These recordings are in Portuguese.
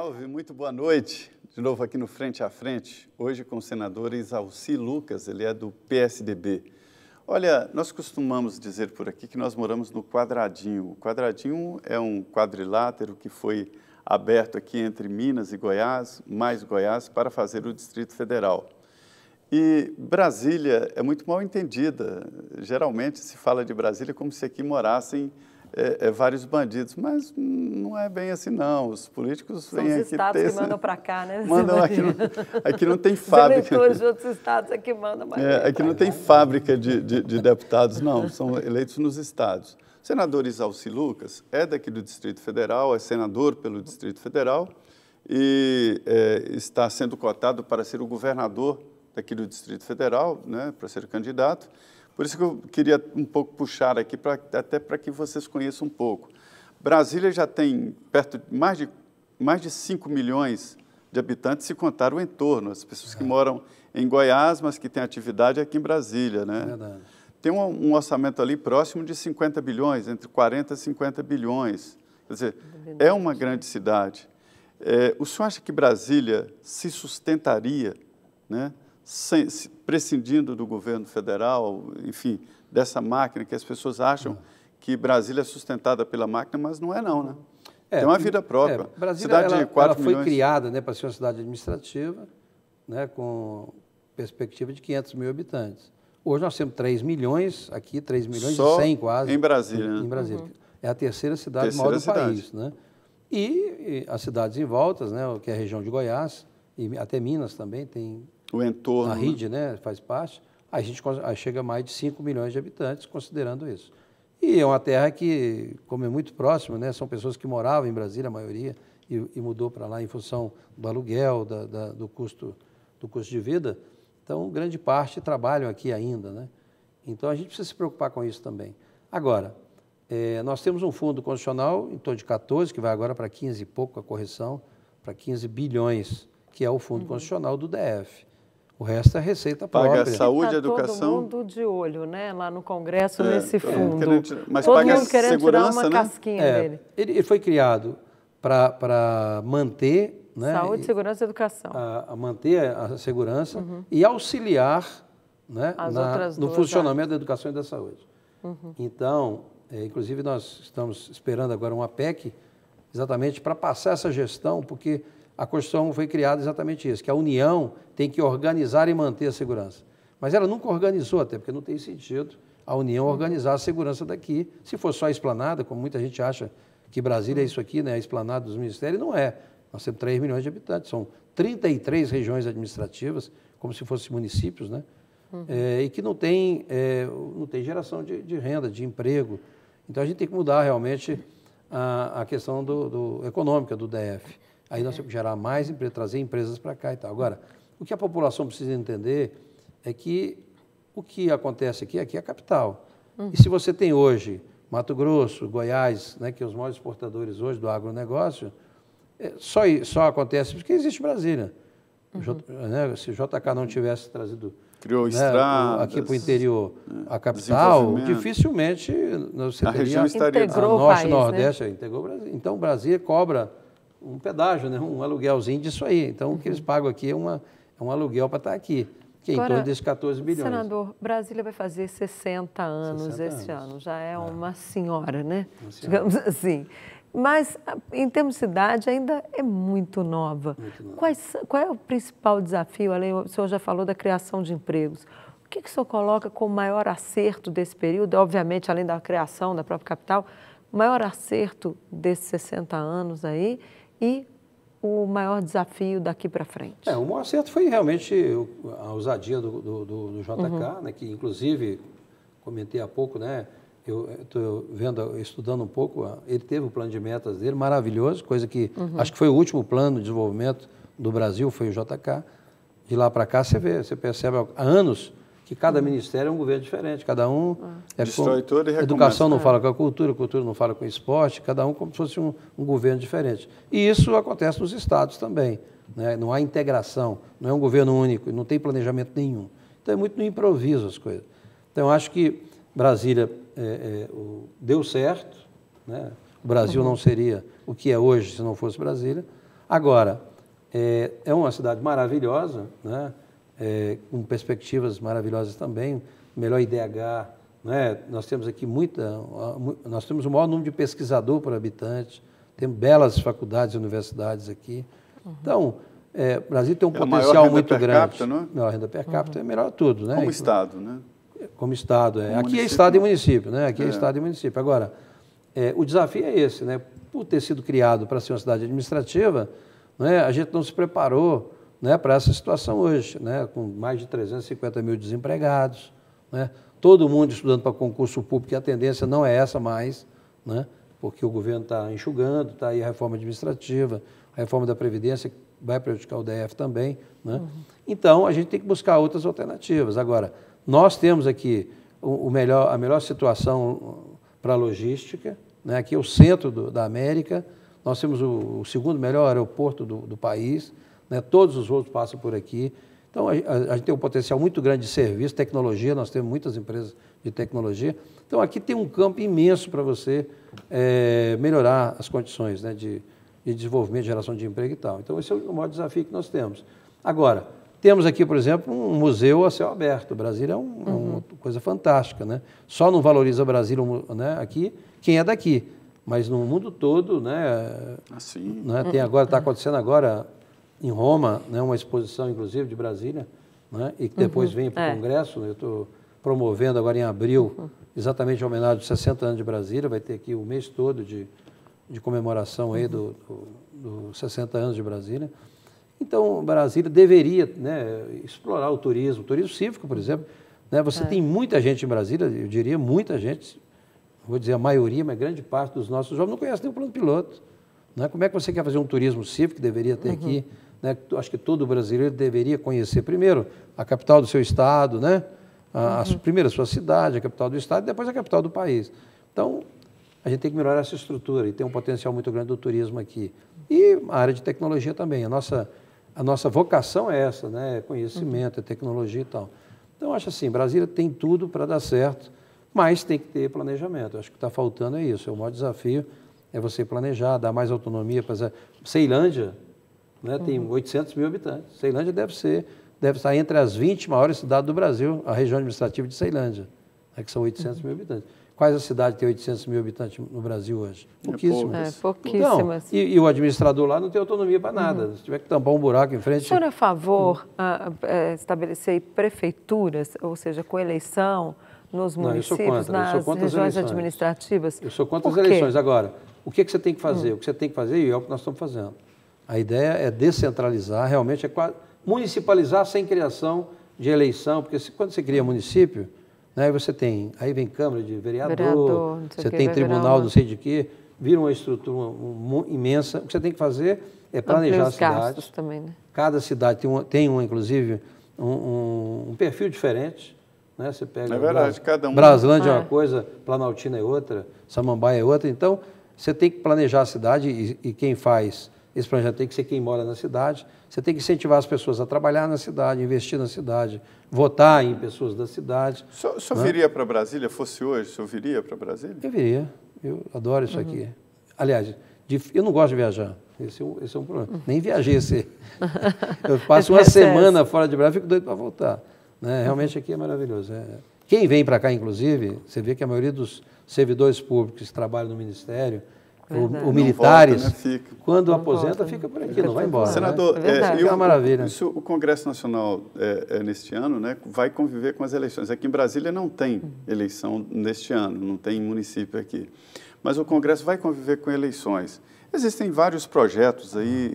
Salve, muito boa noite. De novo aqui no Frente a Frente, hoje com o senador Exalci Lucas, ele é do PSDB. Olha, nós costumamos dizer por aqui que nós moramos no Quadradinho. O Quadradinho é um quadrilátero que foi aberto aqui entre Minas e Goiás, mais Goiás, para fazer o Distrito Federal. E Brasília é muito mal entendida. Geralmente se fala de Brasília como se aqui morassem vários bandidos, mas não é bem assim, não. Os políticos vêm aqui... São os estados que mandam para cá, né? Mandam aqui não tem fábrica. Os eleitores de outros estados é que mandam para cá. Aqui não tem fábrica de deputados, não. São eleitos nos estados. O senador Exalci Lucas é daqui do Distrito Federal, é senador pelo Distrito Federal e está sendo cotado para ser o governador daqui do Distrito Federal, né, para ser candidato. Por isso que eu queria um pouco puxar aqui, até para que vocês conheçam um pouco. Brasília já tem perto de mais de 5 milhões de habitantes, se contar o entorno, as pessoas que moram em Goiás, mas que têm atividade aqui em Brasília, né? Verdade. Tem um orçamento ali próximo de 50 bilhões, entre 40 e 50 bilhões. Quer dizer, é uma grande cidade. O senhor acha que Brasília se sustentaria, né, prescindindo do governo federal, enfim, dessa máquina que as pessoas acham que Brasília é sustentada pela máquina, mas não é não, né? Tem uma vida própria. Brasília, ela foi criada, né, para ser uma cidade administrativa, né, com perspectiva de 500 mil habitantes. Hoje nós temos 3 milhões aqui, 3 milhões e 100 quase. Em Brasília. Em Brasília. É a terceira cidade maior do país, né? E as cidades em voltas, né, que é a região de Goiás, e até Minas também tem... O entorno. A RID, né, faz parte. Aí chega a mais de 5 milhões de habitantes, considerando isso. E é uma terra que, como é muito próxima, né, são pessoas que moravam em Brasília, a maioria, e mudou para lá em função do aluguel, do custo de vida. Então, grande parte trabalham aqui ainda, né? Então, a gente precisa se preocupar com isso também. Agora, nós temos um fundo constitucional em torno de 14, que vai agora para 15 e pouco, a correção, para 15 bilhões, que é o fundo constitucional do DF. O resto é receita própria. Paga saúde, educação. Todo mundo de olho, né? Lá no Congresso, nesse fundo. Mas todo paga mundo querendo segurança, tirar uma casquinha dele. Ele foi criado para manter... né, saúde, segurança e educação. A manter a segurança e auxiliar, né, no funcionamento da educação e da saúde. Então, inclusive, nós estamos esperando agora uma PEC exatamente para passar essa gestão, porque a Constituição foi criada exatamente isso, que a União tem que organizar e manter a segurança. Mas ela nunca organizou, até porque não tem sentido a União organizar a segurança daqui, se for só a esplanada, como muita gente acha que Brasília é isso aqui, né, a esplanada dos ministérios, não é. Nós temos 3 milhões de habitantes, são 33 regiões administrativas, como se fossem municípios, né? E que não tem geração de renda, de emprego. Então, a gente tem que mudar realmente a questão econômica do DF. Aí nós temos que gerar mais emprego, trazer empresas para cá e tal. Agora, o que a população precisa entender é que o que acontece aqui é a capital. E se você tem hoje Mato Grosso, Goiás, né, que são os maiores exportadores hoje do agronegócio, só acontece porque existe Brasília. Se o JK não tivesse trazido... Criou estradas, aqui para o interior, a capital, dificilmente você teria... região estaria... Integrou Norte, país, Nordeste, né? Integrou o Brasil. Então, Brasília cobra um pedágio, né, um aluguelzinho disso aí. Então, o que eles pagam aqui é um aluguel para estar aqui, que é em torno desses 14 bilhões. Senador, Brasília vai fazer 60 anos esse ano, já é uma senhora, né? Digamos assim. Mas, em termos de cidade, ainda é muito nova. Qual é o principal desafio? O senhor já falou da criação de empregos. O que o senhor coloca como maior acerto desse período? Obviamente, além da criação da própria capital, o maior acerto desses 60 anos aí e o maior desafio daqui para frente? O maior acerto foi realmente a ousadia do JK, né, que, inclusive, comentei há pouco, né? Eu estou estudando um pouco, ele teve o plano de metas dele, maravilhoso, coisa que acho que foi o último plano de desenvolvimento do Brasil, foi o JK. De lá para cá você percebe há anos que cada ministério é um governo diferente, cada um destrói tudo e recomeça. Educação não fala com a cultura não fala com o esporte, cada um como se fosse um governo diferente. E isso acontece nos estados também, né? Não há integração, não é um governo único, não tem planejamento nenhum. Então é muito no improviso as coisas. Então eu acho que Brasília deu certo, né? O Brasil não seria o que é hoje se não fosse Brasília. Agora, é uma cidade maravilhosa, né? Com perspectivas maravilhosas também, melhor IDH, né? Nós temos aqui nós temos o maior número de pesquisador por habitante, temos belas faculdades e universidades aqui. Então, o Brasil tem um potencial muito grande. Capita, não é? Maior renda per capita é melhor tudo, né? Como Estado, né? Como Estado, Como aqui é Estado e município, né? Aqui é Estado e município. Agora, o desafio é esse, né? Por ter sido criado para ser uma cidade administrativa, né? A gente não se preparou, né, para essa situação hoje, né? Com mais de 350 mil desempregados, né? Todo mundo estudando para concurso público, e a tendência não é essa mais, né? Porque o governo está enxugando, está aí a reforma administrativa, a reforma da Previdência, que vai prejudicar o DF também, né? Então, a gente tem que buscar outras alternativas. Agora, nós temos aqui a melhor situação para a logística, né? Aqui é o centro da América, nós temos o segundo melhor aeroporto do país, né? Todos os voos passam por aqui. Então, a gente tem um potencial muito grande de serviço, tecnologia, nós temos muitas empresas de tecnologia. Então, aqui tem um campo imenso para você melhorar as condições, né, de desenvolvimento, geração de emprego e tal. Então, esse é o maior desafio que nós temos. Agora, temos aqui, por exemplo, um museu a céu aberto. Brasília é uma coisa fantástica, né? Só não valoriza Brasília, né, aqui quem é daqui, mas no mundo todo, né? Assim. Né, está acontecendo agora em Roma, né, uma exposição, inclusive, de Brasília, né, e que depois vem para o Congresso. Né, eu estou promovendo agora em abril, exatamente em homenagem aos 60 anos de Brasília. Vai ter aqui o mês todo de comemoração aí dos 60 anos de Brasília. Então, Brasília deveria, né, explorar o turismo cívico, por exemplo. Né, você tem muita gente em Brasília, eu diria muita gente, vou dizer a maioria, mas grande parte dos nossos jovens não conhece nem o plano piloto. Né? Como é que você quer fazer um turismo cívico que deveria ter aqui? Né? Acho que todo brasileiro deveria conhecer primeiro a capital do seu estado, né? Primeiro a sua cidade, a capital do estado, e depois a capital do país. Então, a gente tem que melhorar essa estrutura e tem um potencial muito grande do turismo aqui. E a área de tecnologia também. A nossa vocação é essa, né? Conhecimento, tecnologia e tal. Então, acho assim, Brasília tem tudo para dar certo, mas tem que ter planejamento. Acho que está faltando é isso. O maior desafio é você planejar, dar mais autonomia para Ceilândia, né, tem 800 mil habitantes. Ceilândia deve estar entre as 20 maiores cidades do Brasil, a região administrativa de Ceilândia, né, que são 800 mil habitantes. Quais as cidades têm 800 mil habitantes no Brasil hoje? Pouquíssimas. Pouquíssimas. Então, e o administrador lá não tem autonomia para nada. Se tiver que tampar um buraco em frente... O senhor é a favor de estabelecer prefeituras, ou seja, com eleição nos municípios, nas regiões administrativas? Eu sou contra as eleições. Agora, o que você tem que fazer? O que você tem que fazer, e é o que nós estamos fazendo. A ideia é descentralizar, realmente municipalizar sem criação de eleição, porque quando você cria município, né, aí vem Câmara de Vereador, você tem tribunal, não sei de quê, vira uma estrutura imensa. O que você tem que fazer é planejar a cidade. Também, né? Cada cidade tem inclusive, um perfil diferente. Né? Você pega verdade, cada um. Braslândia é uma coisa, Planaltina é outra, Samambaia é outra. Então, você tem que planejar a cidade e quem faz esse planejamento tem que ser quem mora na cidade. Você tem que incentivar as pessoas a trabalhar na cidade, investir na cidade, votar em pessoas da cidade. O senhor viria para Brasília? Fosse hoje, o senhor viria para Brasília? Eu viria. Eu adoro isso aqui. Aliás, eu não gosto de viajar. Esse é um problema. Nem viajei. Eu passo uma semana fora de Brasília e fico doido para voltar. Né? Realmente aqui é maravilhoso. Quem vem para cá, inclusive, você vê que a maioria dos servidores públicos que trabalham no Ministério, ou militares, volta, né? Quando aposenta, fica por aqui, não vai embora. Senador, né? É uma maravilha. O Congresso Nacional, neste ano, né, vai conviver com as eleições. Aqui em Brasília não tem eleição neste ano, não tem município aqui. Mas o Congresso vai conviver com eleições. Existem vários projetos aí,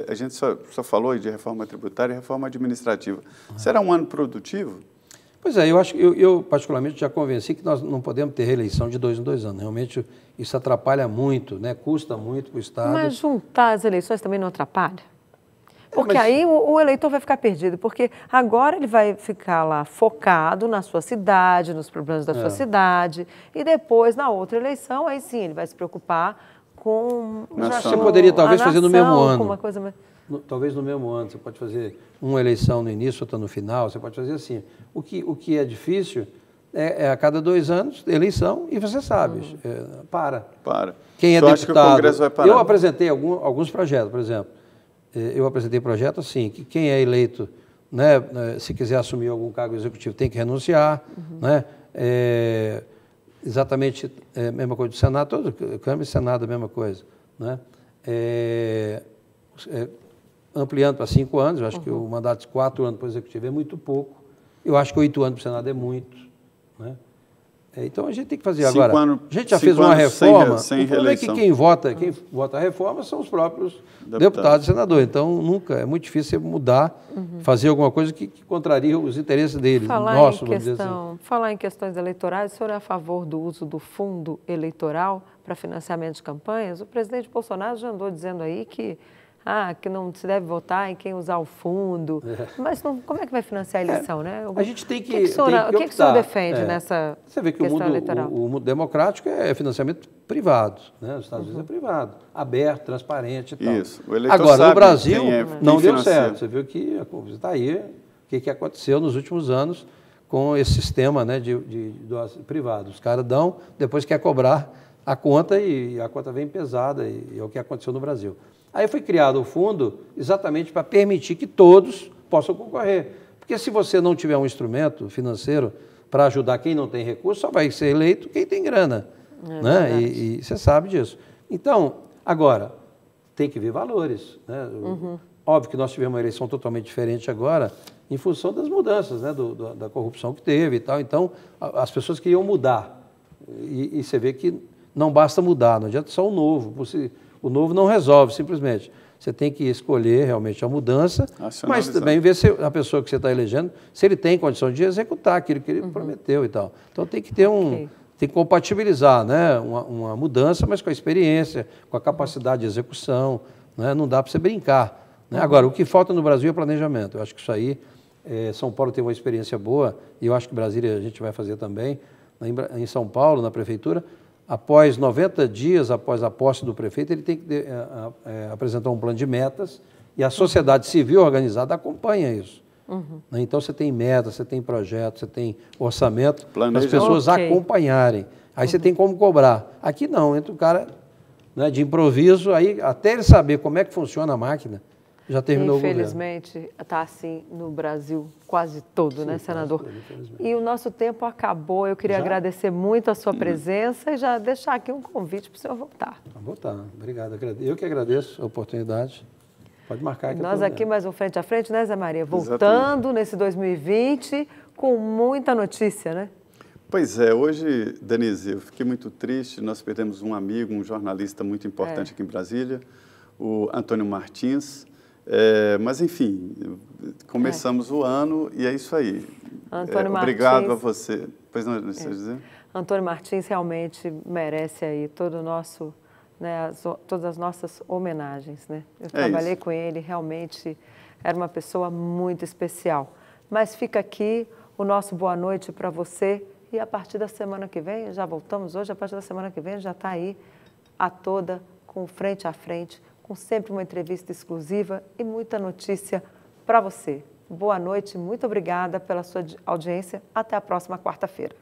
a gente só falou de reforma tributária e reforma administrativa. Será um ano produtivo? Pois é, eu particularmente já convenci que nós não podemos ter reeleição de 2 em 2 anos. Realmente isso atrapalha muito, né? Custa muito para o Estado. Mas juntar as eleições também não atrapalha? Porque aí o eleitor vai ficar perdido, porque agora ele vai ficar lá focado na sua cidade, nos problemas da sua cidade, e depois, na outra eleição, aí sim, ele vai se preocupar com... Você poderia talvez fazer no mesmo ano. Uma coisa mais... Talvez no mesmo ano, você pode fazer uma eleição no início, outra no final, você pode fazer assim. O que é difícil é a cada 2 anos, eleição, e você sabe, para. Para. Quem é deputado, acha que o Congresso vai parar? Eu apresentei alguns projetos, por exemplo, eu apresentei projeto assim, que quem é eleito, né, se quiser assumir algum cargo executivo, tem que renunciar, né? Exatamente a mesma coisa do Senado, todo Câmara e Senado a mesma coisa, né? Ampliando para 5 anos, eu acho que o mandato de 4 anos para o Executivo é muito pouco, eu acho que 8 anos para o Senado é muito, né? Então a gente tem que fazer agora. A gente já fez uma reforma. O problema é que quem vota a reforma são os próprios deputados e senadores. Então nunca, é muito difícil mudar, fazer alguma coisa que contraria os interesses deles. Falar em questões eleitorais, o senhor é a favor do uso do fundo eleitoral para financiamento de campanhas? O presidente Bolsonaro já andou dizendo aí que não se deve votar em quem usar o fundo. Mas como é que vai financiar a eleição, né? A gente tem que O que o senhor defende nessa Você vê que questão eleitoral? O mundo democrático é financiamento privado, né? Os Estados Unidos é privado, aberto, transparente e tal. Isso. O eleitor agora, sabe no Brasil, não deu financia. certo. Você viu que está aí o que aconteceu nos últimos anos com esse sistema, né, de privado. Os caras dão, depois quer cobrar a conta e a conta vem pesada, e é o que aconteceu no Brasil. Aí foi criado o fundo exatamente para permitir que todos possam concorrer. Porque se você não tiver um instrumento financeiro para ajudar quem não tem recurso, só vai ser eleito quem tem grana. Né? E você sabe disso. Então, agora, tem que ver valores. Né? Óbvio que nós tivemos uma eleição totalmente diferente agora, em função das mudanças, né? Da corrupção que teve e tal. Então, as pessoas queriam mudar. E você vê que não basta mudar, não adianta só o novo. O novo não resolve, simplesmente. Você tem que escolher realmente a mudança, mas também ver se a pessoa que você está elegendo, se ele tem condição de executar aquilo que ele prometeu e tal. Então tem que ter tem que compatibilizar, né, uma mudança, mas com a experiência, com a capacidade de execução, né? Não dá para você brincar. Né? Agora, o que falta no Brasil é planejamento. Eu acho que isso aí, São Paulo teve uma experiência boa, e eu acho que Brasília a gente vai fazer também, em São Paulo, na prefeitura. Após 90 dias, após a posse do prefeito, ele tem que apresentar um plano de metas e a sociedade civil organizada acompanha isso. Então, você tem metas, você tem projetos, você tem orçamento para as pessoas acompanharem. Aí você tem como cobrar. Aqui não, entra o cara, né, de improviso, aí até ele saber como é que funciona a máquina, já terminou o governo. Infelizmente, está assim no Brasil quase todo, né, senador? E o nosso tempo acabou. Eu queria agradecer muito a sua presença e já deixar aqui um convite para o senhor voltar. Vou voltar. Obrigado. Eu que agradeço a oportunidade. Pode marcar aqui. Nós aqui mais um Frente a Frente, né, Zé Maria? Voltando nesse 2020 com muita notícia, né? Pois é. Hoje, Denise, eu fiquei muito triste. Nós perdemos um amigo, um jornalista muito importante aqui em Brasília, o Antônio Martins. Mas, enfim, começamos o ano e é isso aí. Antônio Martins, obrigado a você. Pois não, você dizer? Antônio Martins realmente merece aí todo o nosso, né, todas as nossas homenagens. Né? Eu trabalhei com ele, realmente era uma pessoa muito especial. Mas fica aqui o nosso boa noite para você e a partir da semana que vem, já voltamos hoje, a partir da semana que vem já está aí a toda com Frente a Frente, com sempre uma entrevista exclusiva e muita notícia para você. Boa noite, muito obrigada pela sua audiência. Até a próxima quarta-feira.